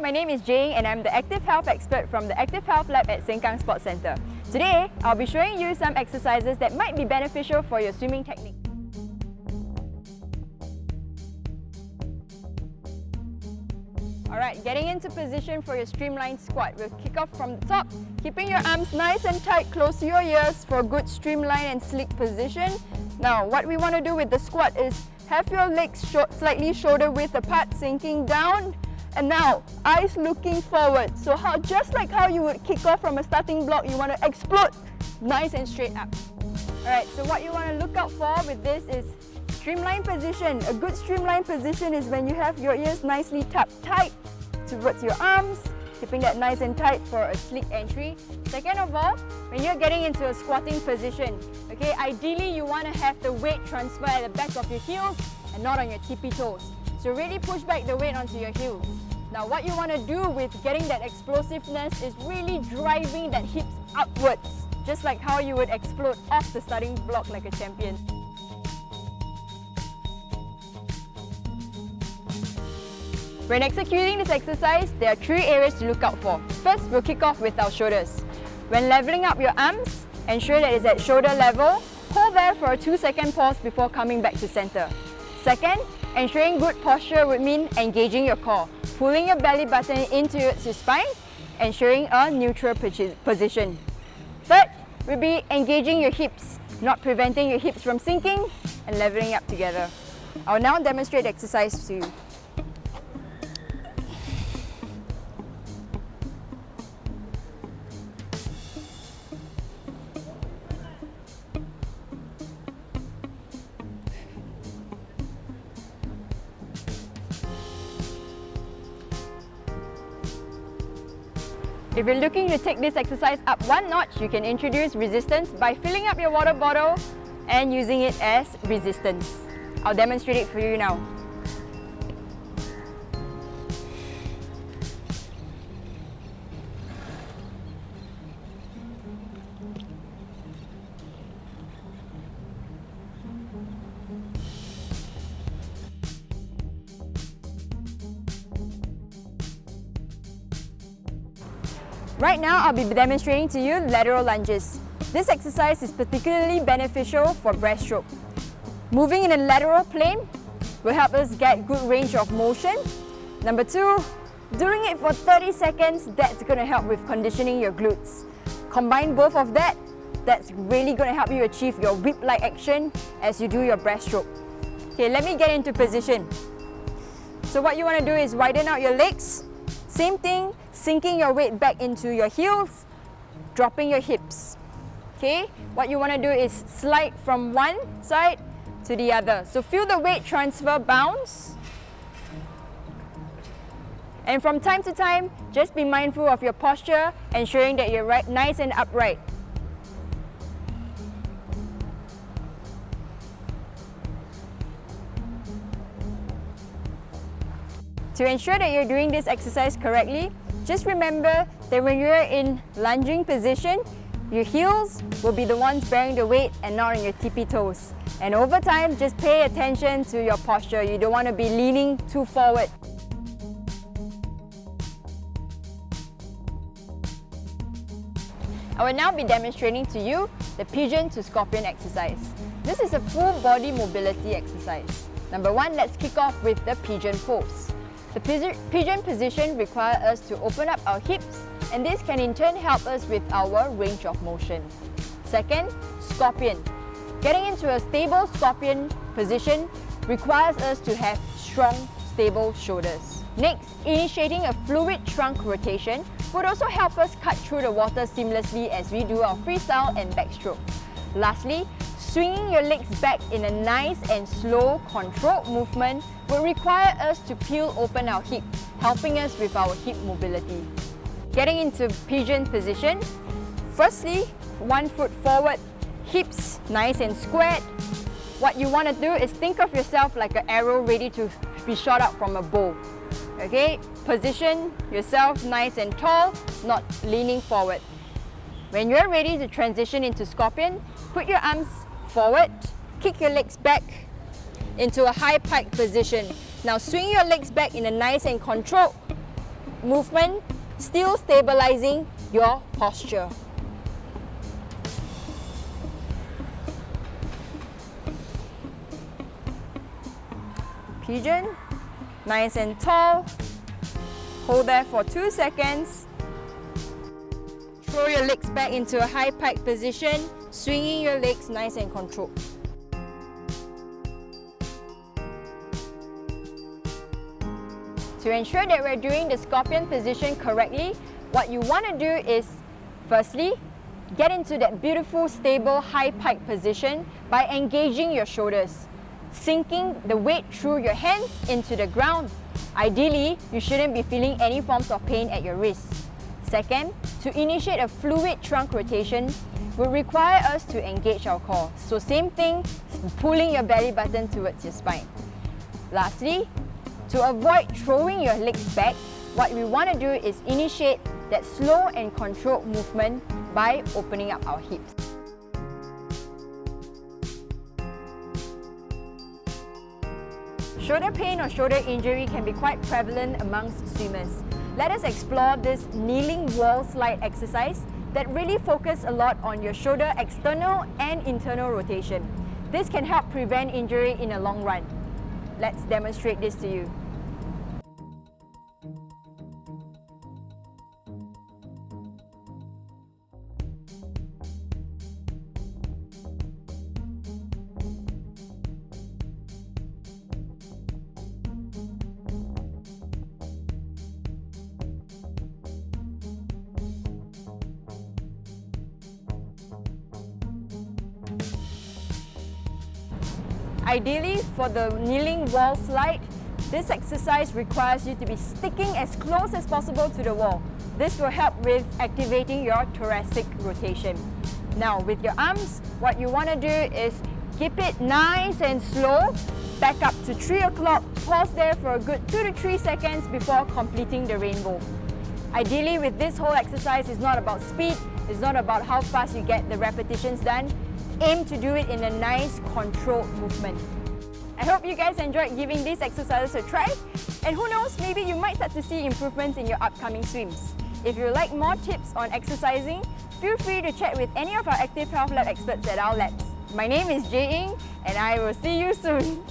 my name is Jane and I'm the Active Health expert from the Active Health Lab at Sengkang Sports Centre. Today, I'll be showing you some exercises that might be beneficial for your swimming technique. Alright, getting into position for your Streamline Squat. We'll kick off from the top, keeping your arms nice and tight close to your ears for a good streamline and sleek position. Now, what we want to do with the squat is have your legs slightly shoulder width apart, sinking down. And now, eyes looking forward. So just like how you would kick off from a starting block, you want to explode nice and straight up. Alright, so what you want to look out for with this is streamline position. A good streamline position is when you have your ears nicely tucked tight towards your arms, keeping that nice and tight for a sleek entry. Second of all, when you're getting into a squatting position, okay, ideally you want to have the weight transfer at the back of your heels and not on your tippy toes. So really push back the weight onto your heels. Now what you want to do with getting that explosiveness is really driving that hips upwards, just like how you would explode off the starting block like a champion. When executing this exercise, there are 3 areas to look out for. First, we'll kick off with our shoulders. When leveling up your arms, ensure that it's at shoulder level. Hold there for a 2-second pause before coming back to center. Second, ensuring good posture would mean engaging your core, pulling your belly button into your spine, ensuring a neutral position. Third, will be engaging your hips, not preventing your hips from sinking and leveling up together. I'll now demonstrate the exercise to you. If you're looking to take this exercise up one notch, you can introduce resistance by filling up your water bottle and using it as resistance. I'll demonstrate it for you now. Right now, I'll be demonstrating to you lateral lunges. This exercise is particularly beneficial for breaststroke. Moving in a lateral plane will help us get good range of motion. Number 2, doing it for 30 seconds, that's going to help with conditioning your glutes. Combine both of that, that's really going to help you achieve your whip-like action as you do your breaststroke. Okay, let me get into position. So what you want to do is widen out your legs. Same thing, sinking your weight back into your heels, dropping your hips. Okay, what you want to do is slide from one side to the other. So feel the weight transfer bounce. And from time to time, just be mindful of your posture, ensuring that you're nice and upright. To ensure that you're doing this exercise correctly, just remember that when you're in lunging position, your heels will be the ones bearing the weight and not on your tippy toes. And over time, just pay attention to your posture. You don't want to be leaning too forward. I will now be demonstrating to you the Pigeon to Scorpion exercise. This is a full body mobility exercise. Number 1, let's kick off with the Pigeon pose. The pigeon position requires us to open up our hips, and this can in turn help us with our range of motion. Second, scorpion. Getting into a stable scorpion position requires us to have strong, stable shoulders. Next, initiating a fluid trunk rotation would also help us cut through the water seamlessly as we do our freestyle and backstroke. Lastly, swinging your legs back in a nice and slow, controlled movement will require us to peel open our hip, helping us with our hip mobility. Getting into pigeon position, firstly, 1 foot forward, hips nice and squared. What you want to do is think of yourself like an arrow ready to be shot out from a bow. Okay, position yourself nice and tall, not leaning forward. When you're ready to transition into scorpion, put your arms forward, kick your legs back into a high pike position. Now swing your legs back in a nice and controlled movement, still stabilizing your posture. Pigeon, nice and tall. Hold there for 2 seconds. Throw your legs back into a high pike position, swinging your legs nice and controlled. To ensure that we're doing the scorpion position correctly, what you want to do is, firstly, get into that beautiful, stable, high pike position by engaging your shoulders, sinking the weight through your hands into the ground. Ideally, you shouldn't be feeling any forms of pain at your wrists. Second, to initiate a fluid trunk rotation will require us to engage our core. So same thing, pulling your belly button towards your spine. Lastly, to avoid throwing your legs back, what we want to do is initiate that slow and controlled movement by opening up our hips. Shoulder pain or shoulder injury can be quite prevalent amongst swimmers. Let us explore this kneeling wall slide exercise that really focuses a lot on your shoulder external and internal rotation. This can help prevent injury in the long run. Let's demonstrate this to you. Ideally, for the kneeling wall slide, this exercise requires you to be sticking as close as possible to the wall. This will help with activating your thoracic rotation. Now, with your arms, what you want to do is keep it nice and slow. Back up to 3 o'clock, pause there for a good 2 to 3 seconds before completing the rainbow. Ideally, with this whole exercise, it's not about speed, it's not about how fast you get the repetitions done. Aim to do it in a nice, controlled movement. I hope you guys enjoyed giving these exercises a try, and who knows, maybe you might start to see improvements in your upcoming swims. If you like more tips on exercising, feel free to chat with any of our Active Health Lab experts at our labs. My name is Jay Ing, and I will see you soon.